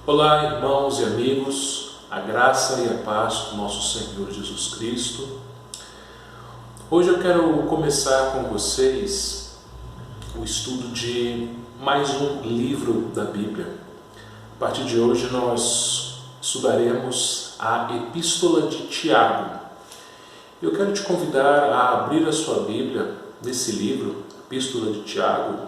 Olá, irmãos e amigos, a graça e a paz do nosso Senhor Jesus Cristo. Hoje eu quero começar com vocês o estudo de mais um livro da Bíblia. A partir de hoje nós estudaremos a Epístola de Tiago. Eu quero te convidar a abrir a sua Bíblia nesse livro, Epístola de Tiago,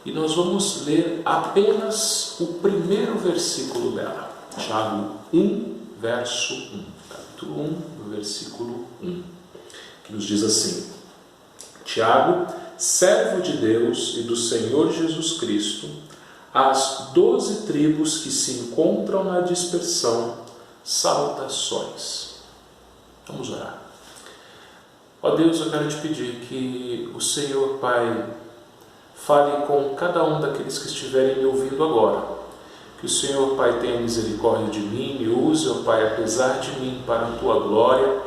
e nós vamos ler apenas o primeiro versículo dela. Tiago 1, verso 1. Capítulo 1, versículo 1. Que nos diz assim: Tiago, servo de Deus e do Senhor Jesus Cristo, às 12 tribos que se encontram na dispersão, saudações. Vamos orar. Ó Deus, eu quero te pedir que o Senhor, Pai, fale com cada um daqueles que estiverem me ouvindo agora. Que o Senhor, Pai, tenha misericórdia de mim, me use, ó Pai, apesar de mim, para a Tua glória,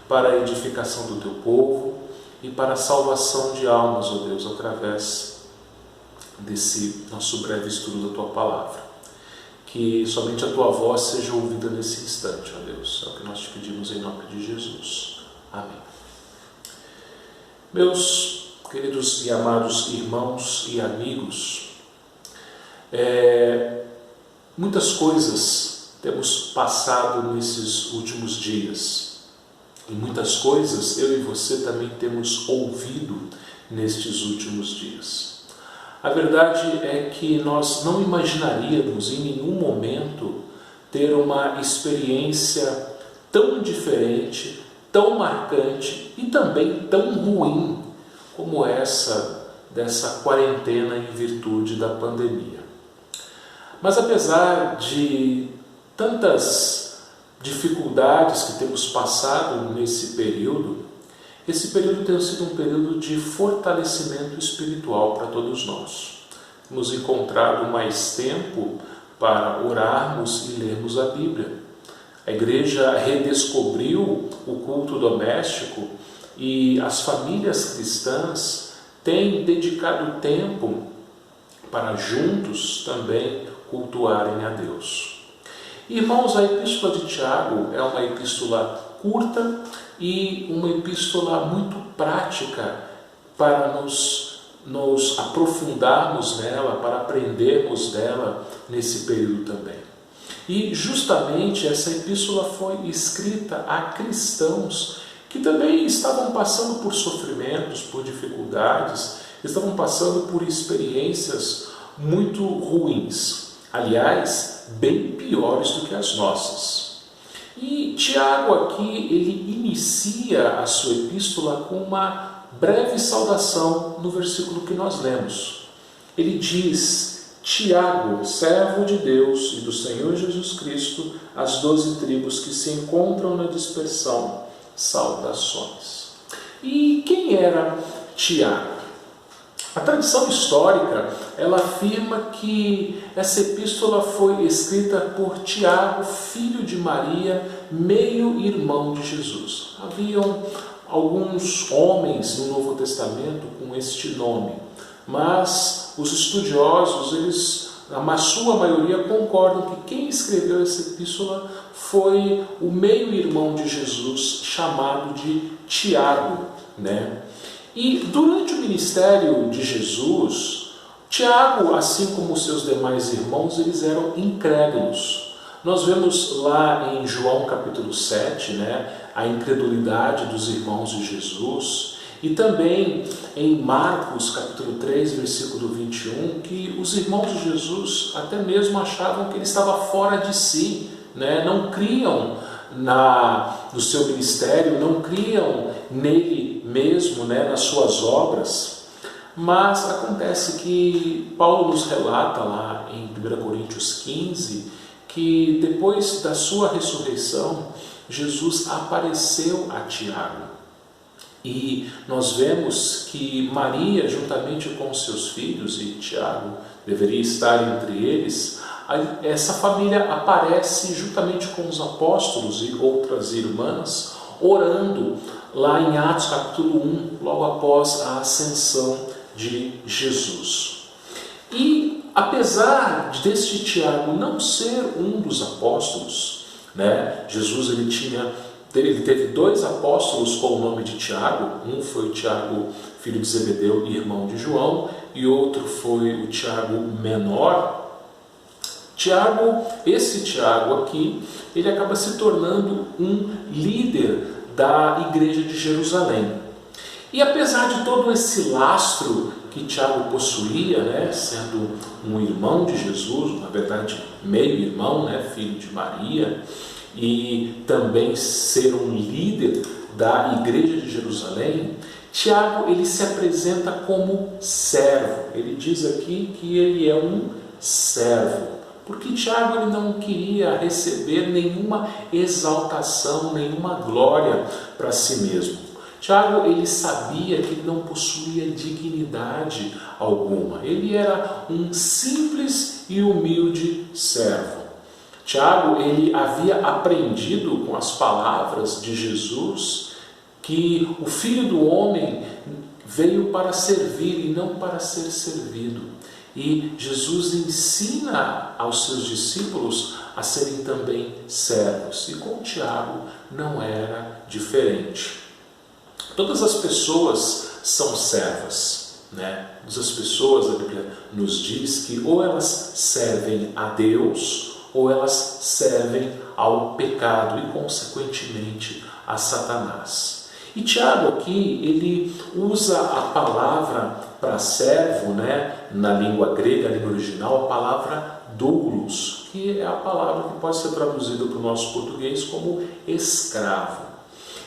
para a edificação do Teu povo e para a salvação de almas, ó Deus, através desse nosso breve estudo da Tua Palavra. Que somente a Tua voz seja ouvida nesse instante, ó Deus. É o que nós te pedimos em nome de Jesus. Amém. Meus queridos e amados irmãos e amigos, muitas coisas temos passado nesses últimos dias e muitas coisas eu e você também temos ouvido nestes últimos dias. A verdade é que nós não imaginaríamos em nenhum momento ter uma experiência tão diferente, tão marcante e também tão ruim como essa dessa quarentena em virtude da pandemia. Mas apesar de tantas dificuldades que temos passado nesse período, esse período tem sido um período de fortalecimento espiritual para todos nós. Temos encontrado mais tempo para orarmos e lermos a Bíblia. A igreja redescobriu o culto doméstico e as famílias cristãs têm dedicado tempo para juntos também cultuarem a Deus. Irmãos, a Epístola de Tiago é uma epístola curta e uma epístola muito prática para nos aprofundarmos nela, para aprendermos dela nesse período também. E justamente essa epístola foi escrita a cristãos que também estavam passando por sofrimentos, por dificuldades, estavam passando por experiências muito ruins, aliás, bem piores do que as nossas. E Tiago aqui, ele inicia a sua epístola com uma breve saudação no versículo que nós lemos. Ele diz: Tiago, servo de Deus e do Senhor Jesus Cristo, às 12 tribos que se encontram na dispersão, saudações. E quem era Tiago? A tradição histórica, ela afirma que essa epístola foi escrita por Tiago, filho de Maria, meio-irmão de Jesus. Haviam alguns homens no Novo Testamento com este nome, mas os estudiosos, a sua maioria, concordam que quem escreveu essa epístola foi o meio-irmão de Jesus, chamado de Tiago, né? E durante o ministério de Jesus, Tiago, assim como seus demais irmãos, eles eram incrédulos. Nós vemos lá em João capítulo 7, né, a incredulidade dos irmãos de Jesus. E também em Marcos capítulo 3, versículo 21, que os irmãos de Jesus até mesmo achavam que ele estava fora de si, né? Não criam no seu ministério, não criam nele mesmo, né? Nas suas obras. Mas acontece que Paulo nos relata lá em 1 Coríntios 15, que depois da sua ressurreição, Jesus apareceu a Tiago. E nós vemos que Maria, juntamente com seus filhos, e Tiago deveria estar entre eles, essa família aparece juntamente com os apóstolos e outras irmãs, orando lá em Atos capítulo 1, logo após a ascensão de Jesus. E apesar deste Tiago não ser um dos apóstolos, né? Jesus ele teve 2 apóstolos com o nome de Tiago. Um foi o Tiago, filho de Zebedeu e irmão de João, e outro foi o Tiago menor. Esse Tiago aqui, ele acaba se tornando um líder da igreja de Jerusalém. E apesar de todo esse lastro que Tiago possuía, né, sendo um irmão de Jesus, na verdade meio-irmão, né, filho de Maria, e também ser um líder da igreja de Jerusalém, Tiago ele se apresenta como servo. Ele diz aqui que ele é um servo, porque Tiago ele não queria receber nenhuma exaltação, nenhuma glória para si mesmo. Tiago ele sabia que ele não possuía dignidade alguma. Ele era um simples e humilde servo. Tiago ele havia aprendido com as palavras de Jesus que o Filho do Homem veio para servir e não para ser servido. E Jesus ensina aos seus discípulos a serem também servos. E com Tiago não era diferente. Todas as pessoas são servas, né? Todas as pessoas, a Bíblia nos diz que ou elas servem a Deus ou elas servem ao pecado e, consequentemente, a Satanás. E Tiago aqui, ele usa a palavra para servo, né? Na língua grega, a língua original, a palavra doulos, que é a palavra que pode ser traduzida para o nosso português como escravo.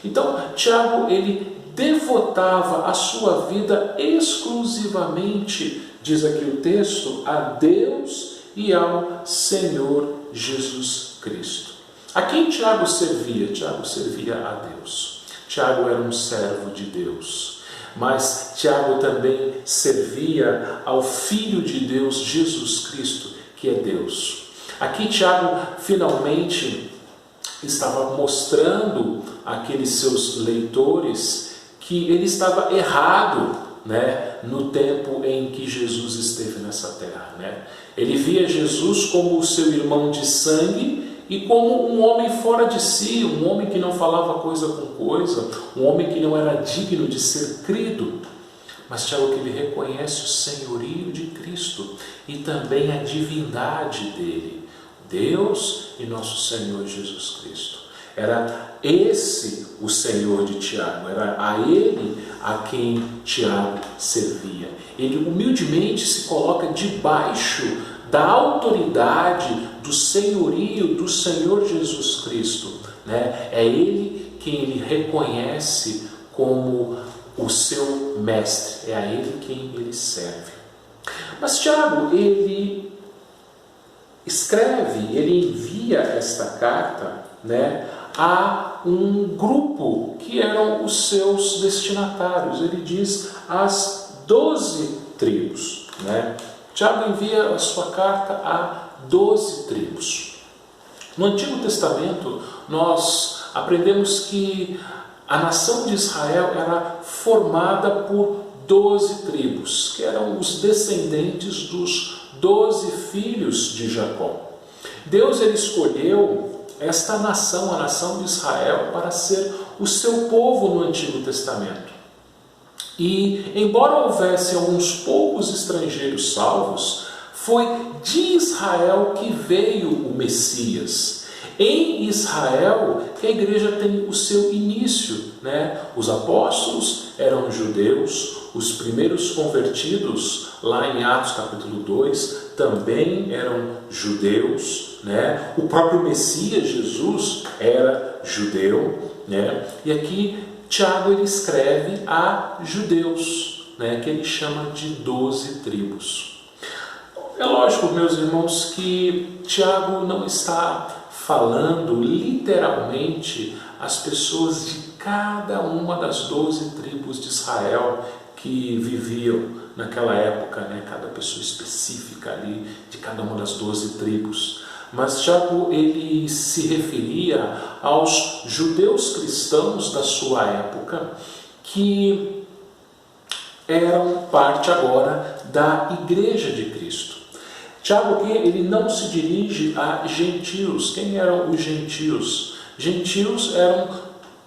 Então, Tiago, ele devotava a sua vida exclusivamente, diz aqui o texto, a Deus e ao Senhor Jesus Cristo. A quem Tiago servia? Tiago servia a Deus. Tiago era um servo de Deus. Mas Tiago também servia ao Filho de Deus, Jesus Cristo, que é Deus. Aqui Tiago finalmente estava mostrando àqueles seus leitores que ele estava errado, né, no tempo em que Jesus esteve nessa terra, né? Ele via Jesus como o seu irmão de sangue e como um homem fora de si, um homem que não falava coisa com coisa, um homem que não era digno de ser crido. Mas Tiago que ele reconhece o senhorio de Cristo e também a divindade dele, Deus e nosso Senhor Jesus Cristo. Era esse o Senhor de Tiago, era a ele a quem Tiago servia. Ele humildemente se coloca debaixo da autoridade, do senhorio do Senhor Jesus Cristo, né? É ele quem ele reconhece como o seu mestre, é a ele quem ele serve. Mas Tiago, ele escreve, ele envia esta carta, né, a um grupo que eram os seus destinatários. Ele diz as 12 tribos, né? Tiago envia a sua carta a 12 tribos. No Antigo Testamento, nós aprendemos que a nação de Israel era formada por 12 tribos, que eram os descendentes dos 12 filhos de Jacó. Deus ele escolheu esta nação, a nação de Israel, para ser o seu povo no Antigo Testamento. E, embora houvesse alguns poucos estrangeiros salvos, foi de Israel que veio o Messias. Em Israel que a igreja tem o seu início, né? Os apóstolos eram judeus, os primeiros convertidos, lá em Atos capítulo 2, também eram judeus, né? O próprio Messias, Jesus, era judeu, né? E aqui Tiago ele escreve a judeus, né? Que ele chama de 12 tribos. É lógico, meus irmãos, que Tiago não está falando literalmente as pessoas de cada uma das 12 tribos de Israel que viviam naquela época, né? Cada pessoa específica ali de cada uma das 12 tribos. Mas Tiago ele se referia aos judeus cristãos da sua época que eram parte agora da Igreja de Cristo. Tiago aqui, ele não se dirige a gentios. Quem eram os gentios? Gentios eram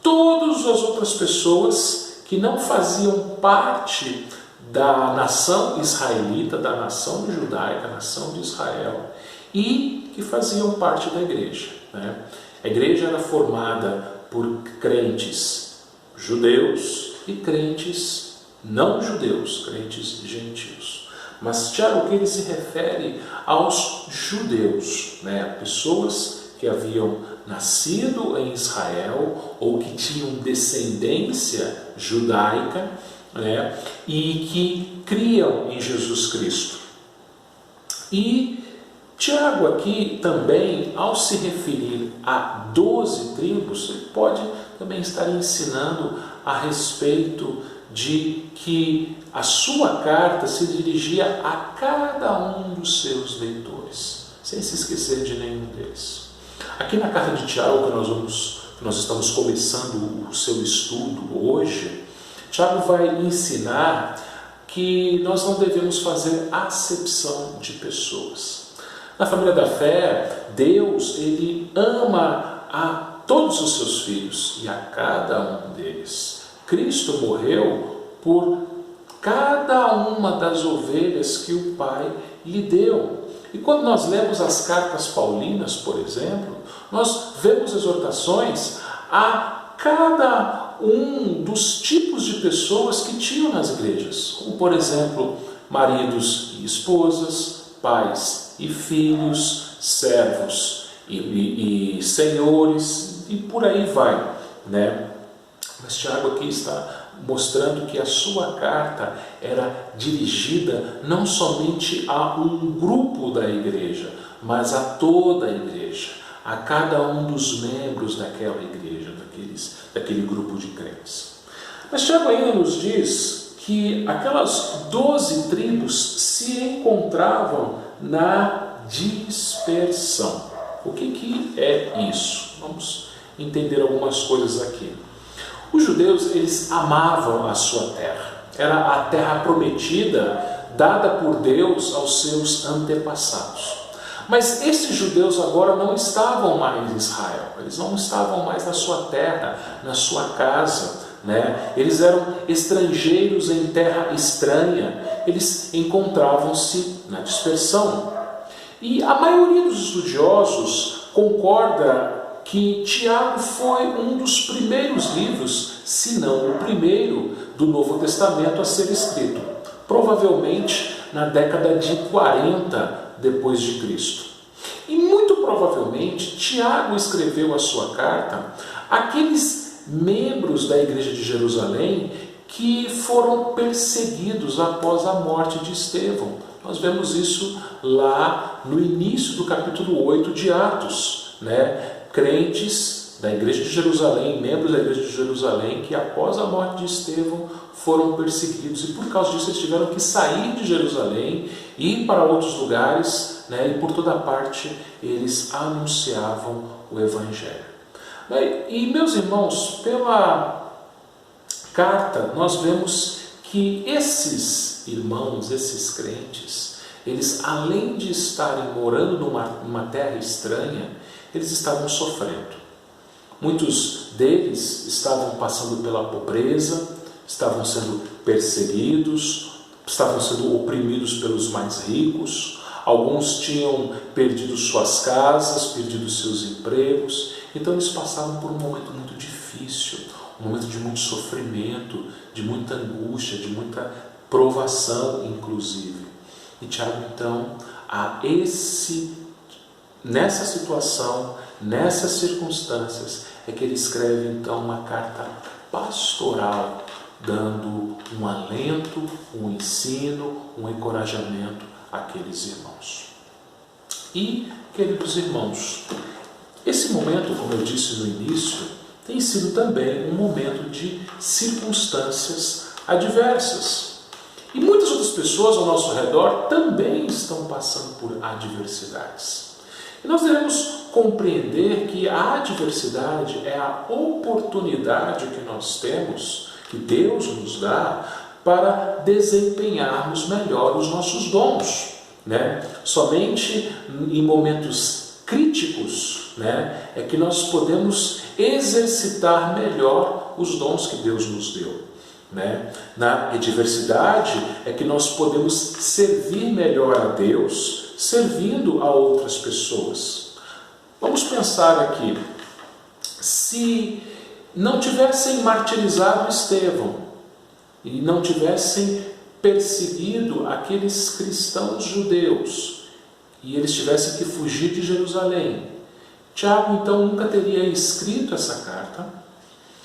todas as outras pessoas que não faziam parte da nação israelita, da nação judaica, nação de Israel, e que faziam parte da igreja, né? A igreja era formada por crentes judeus e crentes não judeus, crentes gentios. Mas Tiago aqui ele se refere aos judeus, né? Pessoas que haviam nascido em Israel ou que tinham descendência judaica, né? E que criam em Jesus Cristo. E Tiago aqui também, ao se referir a 12 tribos, ele pode também estar ensinando a respeito de que a sua carta se dirigia a cada um dos seus leitores, sem se esquecer de nenhum deles. Aqui na carta de Tiago, que nós estamos começando o seu estudo hoje, Tiago vai ensinar que nós não devemos fazer acepção de pessoas. Na família da fé, Deus ele ama a todos os seus filhos e a cada um deles. Cristo morreu por cada uma das ovelhas que o Pai lhe deu. E quando nós lemos as cartas paulinas, por exemplo, nós vemos exortações a cada um dos tipos de pessoas que tinham nas igrejas, como por exemplo, maridos e esposas, pais e filhos, servos e senhores, e por aí vai, né? Mas Tiago aqui está mostrando que a sua carta era dirigida não somente a um grupo da igreja, mas a toda a igreja, a cada um dos membros daquela igreja, daquele grupo de crentes. Mas Tiago ainda nos diz que aquelas 12 tribos se encontravam na dispersão. O que é isso? Vamos entender algumas coisas aqui. Os judeus, eles amavam a sua terra. Era a terra prometida, dada por Deus aos seus antepassados. Mas esses judeus agora não estavam mais em Israel. Eles não estavam mais na sua terra, na sua casa, né? Eles eram estrangeiros em terra estranha. Eles encontravam-se na dispersão. E a maioria dos estudiosos concorda que Tiago foi um dos primeiros livros, se não o primeiro, do Novo Testamento a ser escrito, provavelmente na década de 40 depois de Cristo. E muito provavelmente Tiago escreveu a sua carta àqueles membros da igreja de Jerusalém que foram perseguidos após a morte de Estevão. Nós vemos isso lá no início do capítulo 8 de Atos, né? Crentes da igreja de Jerusalém, membros da igreja de Jerusalém, que após a morte de Estevão foram perseguidos, e por causa disso eles tiveram que sair de Jerusalém, ir para outros lugares, né? E por toda parte eles anunciavam o Evangelho. E meus irmãos, pela carta nós vemos que esses irmãos, esses crentes, eles além de estarem morando numa terra estranha, eles estavam sofrendo. Muitos deles estavam passando pela pobreza, estavam sendo perseguidos, estavam sendo oprimidos pelos mais ricos. Alguns tinham perdido suas casas, perdido seus empregos. Então eles passavam por um momento muito difícil, um momento de muito sofrimento, de muita angústia, de muita provação, inclusive. E Tiago, então, nessa situação, nessas circunstâncias, é que ele escreve então uma carta pastoral, dando um alento, um ensino, um encorajamento àqueles irmãos. E, queridos irmãos, esse momento, como eu disse no início, tem sido também um momento de circunstâncias adversas. E muitas outras pessoas ao nosso redor também estão passando por adversidades. E nós devemos compreender que a adversidade é a oportunidade que nós temos, que Deus nos dá, para desempenharmos melhor os nossos dons. né? Somente em momentos críticos, né, é que nós podemos exercitar melhor os dons que Deus nos deu, né? Na adversidade é que nós podemos servir melhor a Deus, servindo a outras pessoas. Vamos pensar aqui, se não tivessem martirizado Estevão e não tivessem perseguido aqueles cristãos judeus e eles tivessem que fugir de Jerusalém, Tiago então nunca teria escrito essa carta,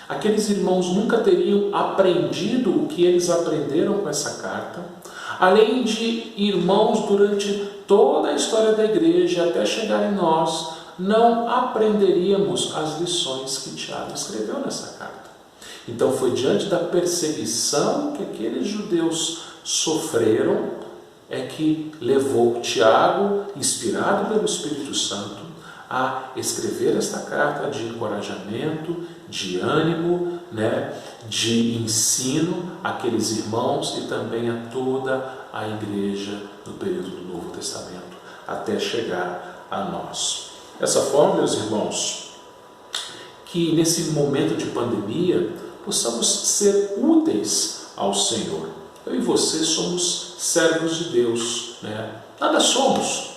aqueles irmãos nunca teriam aprendido o que eles aprenderam com essa carta, além de irmãos durante toda a história da igreja até chegar em nós, não aprenderíamos as lições que Tiago escreveu nessa carta. Então foi diante da perseguição que aqueles judeus sofreram, é que levou Tiago, inspirado pelo Espírito Santo, a escrever esta carta de encorajamento, de ânimo, né, de ensino àqueles irmãos e também a toda a igreja do período do Novo Testamento, até chegar a nós. Dessa forma, meus irmãos, que nesse momento de pandemia possamos ser úteis ao Senhor. Eu e você somos servos de Deus, né? Nada somos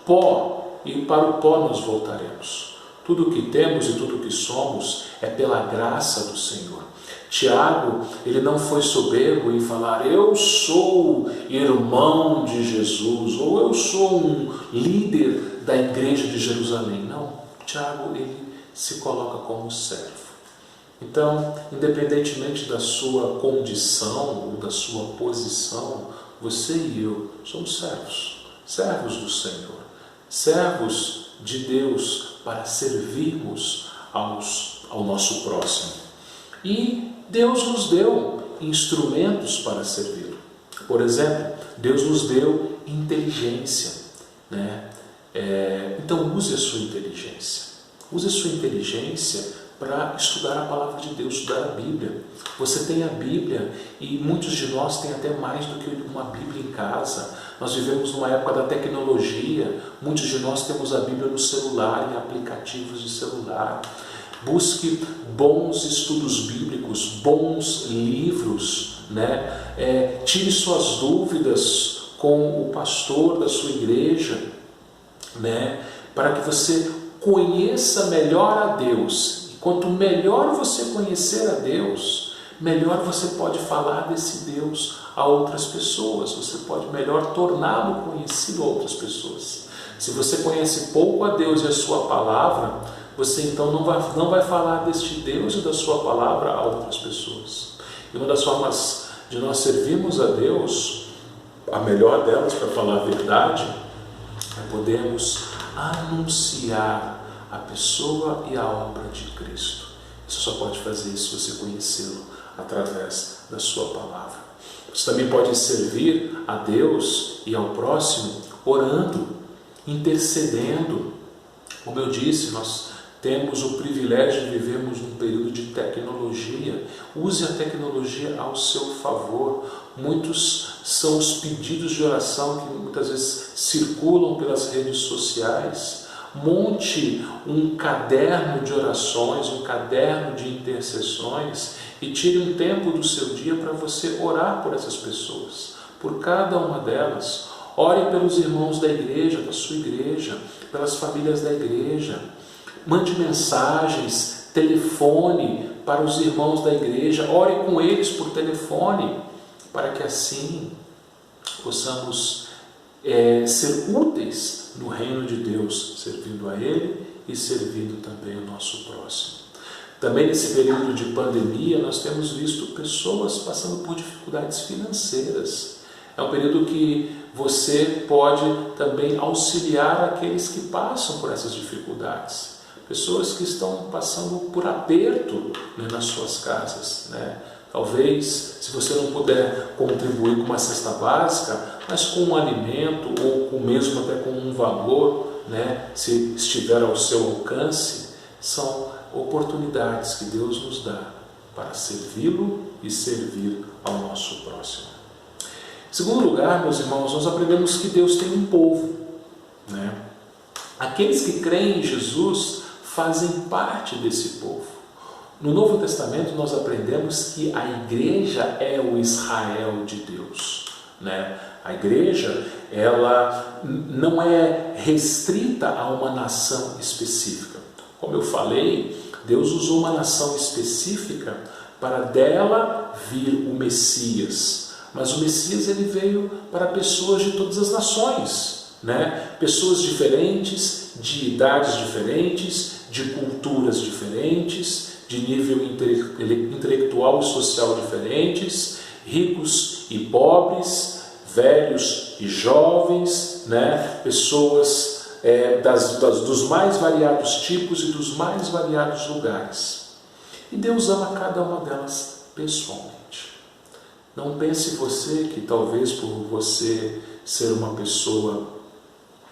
pó e para o pó nós voltaremos. Tudo o que temos e tudo o que somos é pela graça do Senhor. Tiago, ele não foi soberbo em falar, eu sou irmão de Jesus, ou eu sou um líder da igreja de Jerusalém. Não, Tiago, ele se coloca como servo. Então, independentemente da sua condição ou da sua posição, você e eu somos servos do Senhor, servos de Deus para servirmos ao nosso próximo. E Deus nos deu instrumentos para servi-lo. Por exemplo, Deus nos deu inteligência, né? Então use a sua inteligência. Use a sua inteligência para estudar a palavra de Deus, estudar a Bíblia. Você tem a Bíblia e muitos de nós têm até mais do que uma Bíblia em casa. Nós vivemos numa época da tecnologia. Muitos de nós temos a Bíblia no celular, em aplicativos de celular. Busque bons estudos bíblicos, bons livros, né? Tire suas dúvidas com o pastor da sua igreja, né? Para que você conheça melhor a Deus. E quanto melhor você conhecer a Deus, melhor você pode falar desse Deus a outras pessoas. Você pode melhor torná-lo conhecido a outras pessoas. Se você conhece pouco a Deus e a sua palavra, você então não vai falar deste Deus e da sua palavra a outras pessoas. E uma das formas de nós servirmos a Deus, a melhor delas, para falar a verdade, é podermos anunciar a pessoa e a obra de Cristo. Você só pode fazer isso se você conhecê-lo através da sua palavra. Você também pode servir a Deus e ao próximo orando, intercedendo. Como eu disse, nós temos o privilégio de vivermos num período de tecnologia. Use a tecnologia ao seu favor. Muitos são os pedidos de oração que muitas vezes circulam pelas redes sociais. Monte um caderno de orações, um caderno de intercessões e tire um tempo do seu dia para você orar por essas pessoas, por cada uma delas. Ore pelos irmãos da igreja, da sua igreja, pelas famílias da igreja. Mande mensagens, telefone para os irmãos da igreja, ore com eles por telefone, para que assim possamos ser úteis no reino de Deus, servindo a Ele e servindo também o nosso próximo. Também nesse período de pandemia nós temos visto pessoas passando por dificuldades financeiras. É um período que você pode também auxiliar aqueles que passam por essas dificuldades. Pessoas que estão passando por aperto, né, nas suas casas, né? Talvez, se você não puder contribuir com uma cesta básica, mas com um alimento ou com mesmo até com um valor, né, se estiver ao seu alcance, são oportunidades que Deus nos dá para servi-lo e servir ao nosso próximo. Em segundo lugar, meus irmãos, nós aprendemos que Deus tem um povo, né? Aqueles que creem em Jesus fazem parte desse povo. No Novo Testamento nós aprendemos que a igreja é o Israel de Deus, né? A igreja, ela não é restrita a uma nação específica. Como eu falei, Deus usou uma nação específica para dela vir o Messias. Mas o Messias, ele veio para pessoas de todas as nações, né? Pessoas diferentes, de idades diferentes, de culturas diferentes, de nível intelectual e social diferentes, ricos e pobres, velhos e jovens, né? Pessoas dos mais variados tipos e dos mais variados lugares. E Deus ama cada uma delas pessoalmente. Não pense você que talvez por você ser uma pessoa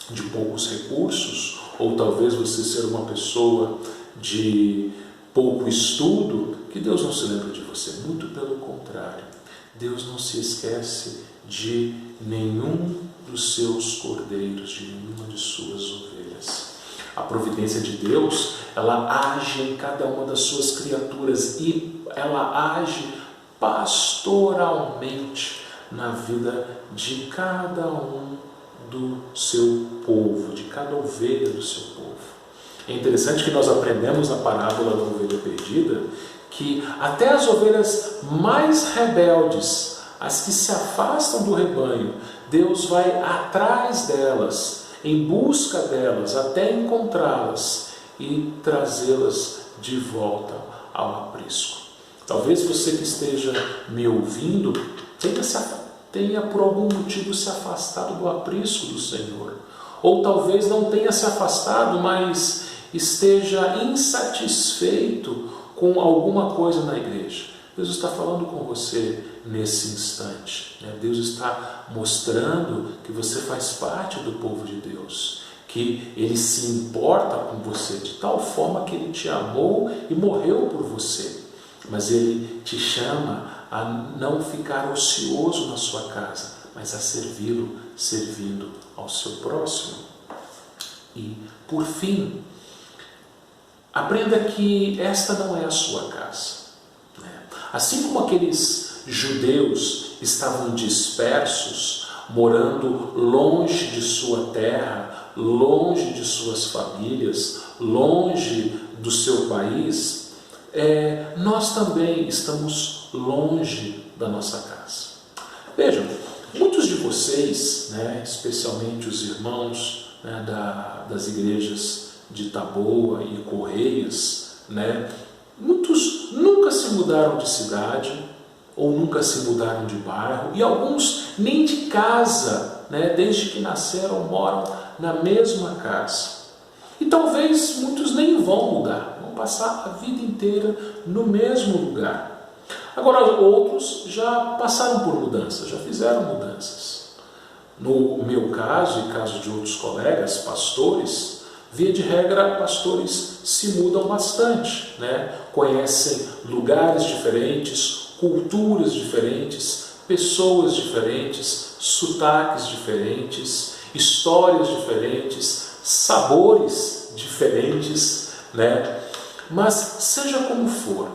de poucos recursos, ou talvez você ser uma pessoa de pouco estudo, que Deus não se lembra de você. Muito pelo contrário. Deus não se esquece de nenhum dos seus cordeiros, de nenhuma de suas ovelhas. A providência de Deus, ela age em cada uma das suas criaturas e ela age pastoralmente na vida de cada um do seu povo, de cada ovelha do seu povo. É interessante que nós aprendemos na parábola da ovelha perdida que até as ovelhas mais rebeldes, as que se afastam do rebanho, Deus vai atrás delas, em busca delas, até encontrá-las e trazê-las de volta ao aprisco. Talvez você que esteja me ouvindo tenha por algum motivo se afastado do aprisco do Senhor. Ou talvez não tenha se afastado, mas esteja insatisfeito com alguma coisa na igreja. Deus está falando com você nesse instante, né? Deus está mostrando que você faz parte do povo de Deus, que Ele se importa com você de tal forma que Ele te amou e morreu por você. Mas Ele te chama a não ficar ocioso na sua casa, mas a servi-lo, servindo ao seu próximo. E, por fim, aprenda que esta não é a sua casa. Assim como aqueles judeus estavam dispersos, morando longe de sua terra, longe de suas famílias, longe do seu país, nós também estamos longe da nossa casa. Vejam, muitos de vocês, né, especialmente os irmãos, né, das igrejas de Taboa e Correias, né, muitos nunca se mudaram de cidade ou nunca se mudaram de bairro, e alguns nem de casa, né, desde que nasceram moram na mesma casa. E talvez muitos nem vão mudar, vão passar a vida inteira no mesmo lugar. Agora outros já passaram por mudanças, já fizeram mudanças. No meu caso e caso de outros colegas, pastores, via de regra, pastores se mudam bastante, né? Conhecem lugares diferentes, culturas diferentes, pessoas diferentes, sotaques diferentes, histórias diferentes, sabores diferentes, né? Mas seja como for,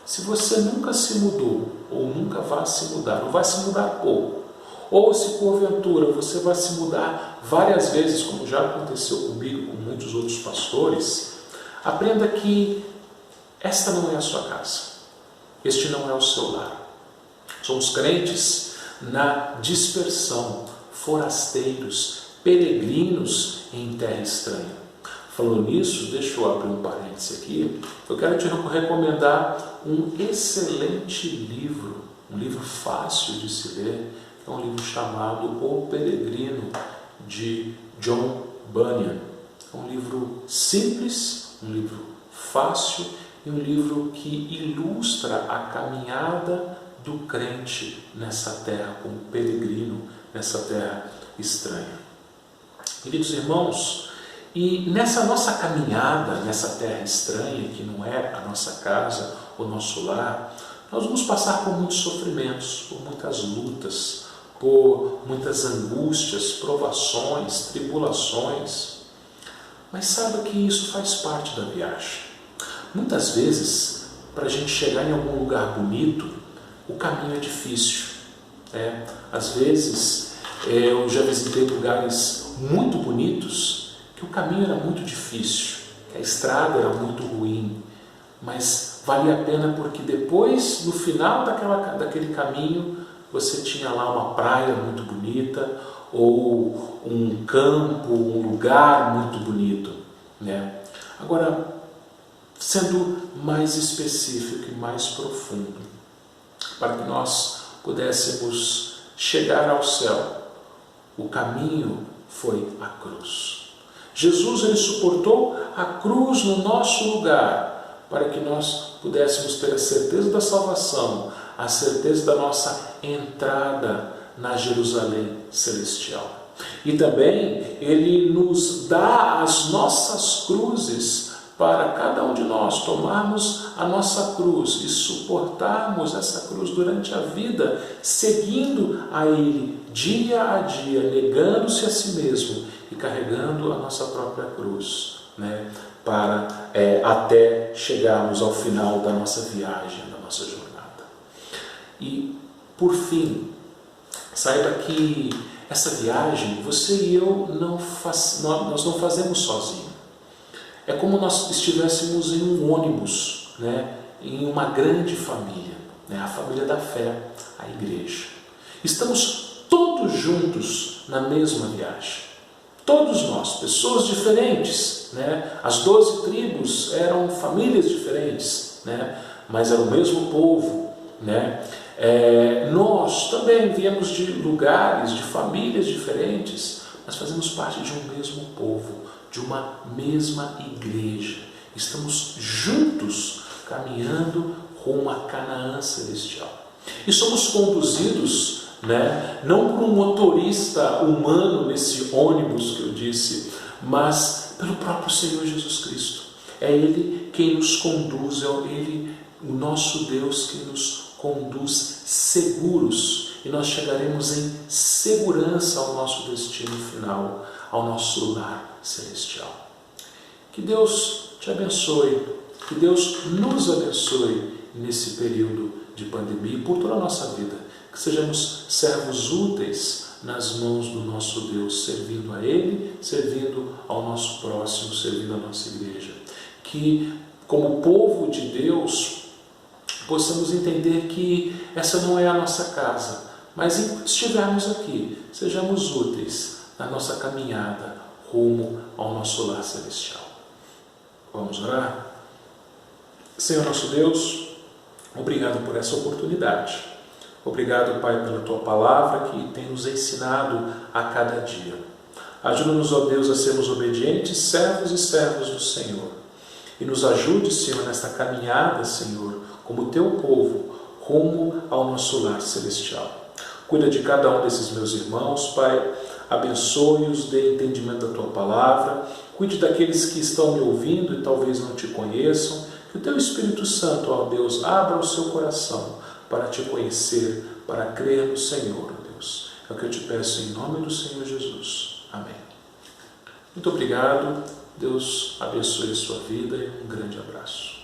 se você nunca se mudou, ou nunca vai se mudar, ou vai se mudar pouco, ou se porventura você vai se mudar várias vezes, como já aconteceu comigo, com muitos outros pastores, aprenda que esta não é a sua casa, este não é o seu lar. Somos crentes na dispersão, forasteiros, peregrinos em terra estranha. Falando nisso, deixa eu abrir um parêntese aqui, eu quero te recomendar um excelente livro, um livro fácil de se ler, é um livro chamado O Peregrino, de John Bunyan. É um livro simples, um livro fácil e um livro que ilustra a caminhada do crente nessa terra, como peregrino nessa terra estranha. Queridos irmãos, e nessa nossa caminhada, nessa terra estranha, que não é a nossa casa, o nosso lar, nós vamos passar por muitos sofrimentos, por muitas lutas, por muitas angústias, provações, tribulações. Mas saiba que isso faz parte da viagem. Muitas vezes, para a gente chegar em algum lugar bonito, o caminho é difícil. Às vezes, eu já visitei lugares muito bonitos que o caminho era muito difícil, que a estrada era muito ruim, mas valia a pena porque depois, no final daquele caminho, você tinha lá uma praia muito bonita, ou um campo, um lugar muito bonito, né? Agora, sendo mais específico e mais profundo, para que nós pudéssemos chegar ao céu, o caminho foi a cruz. Jesus, ele suportou a cruz no nosso lugar, para que nós pudéssemos ter a certeza da salvação, a certeza da nossa entrada na Jerusalém celestial. E também ele nos dá as nossas cruzes para cada um de nós tomarmos a nossa cruz e suportarmos essa cruz durante a vida, seguindo a Ele dia a dia, negando-se a si mesmo e carregando a nossa própria cruz, né? Para até chegarmos ao final da nossa viagem, da nossa jornada. E, por fim, saiba que essa viagem, você e eu, nós não fazemos sozinhos. É como nós estivéssemos em um ônibus, né? Em uma grande família, né? A família da fé, a igreja. Estamos todos juntos na mesma viagem. Todos nós, pessoas diferentes, né? As 12 tribos eram famílias diferentes, né? Mas era o mesmo povo, né? Nós também viemos de lugares, de famílias diferentes, mas fazemos parte de um mesmo povo, de uma mesma igreja. Estamos juntos caminhando rumo a Canaã celestial. E somos conduzidos, né, não por um motorista humano nesse ônibus que eu disse, mas pelo próprio Senhor Jesus Cristo. É Ele quem nos conduz, é Ele, o nosso Deus, que nos conduz seguros, e nós chegaremos em segurança ao nosso destino final, ao nosso lar celestial. Que Deus te abençoe, que Deus nos abençoe nesse período de pandemia e por toda a nossa vida, que sejamos servos úteis nas mãos do nosso Deus, servindo a Ele, servindo ao nosso próximo, servindo a nossa igreja. Que, como povo de Deus, possamos entender que essa não é a nossa casa, mas enquanto estivermos aqui, sejamos úteis na nossa caminhada rumo ao nosso lar celestial. Vamos orar? Senhor nosso Deus, obrigado por essa oportunidade. Obrigado, Pai, pela Tua palavra que tem nos ensinado a cada dia. Ajuda-nos, ó Deus, a sermos obedientes, servos e servas do Senhor. E nos ajude, Senhor, nesta caminhada, Senhor, como Teu povo, rumo ao nosso lar celestial. Cuida de cada um desses meus irmãos, Pai. Abençoe-os, dê entendimento da Tua palavra. Cuide daqueles que estão me ouvindo e talvez não Te conheçam. Que o Teu Espírito Santo, ó Deus, abra o seu coração para Te conhecer, para crer no Senhor, ó Deus. É o que eu Te peço em nome do Senhor Jesus. Amém. Muito obrigado. Deus abençoe a sua vida e um grande abraço.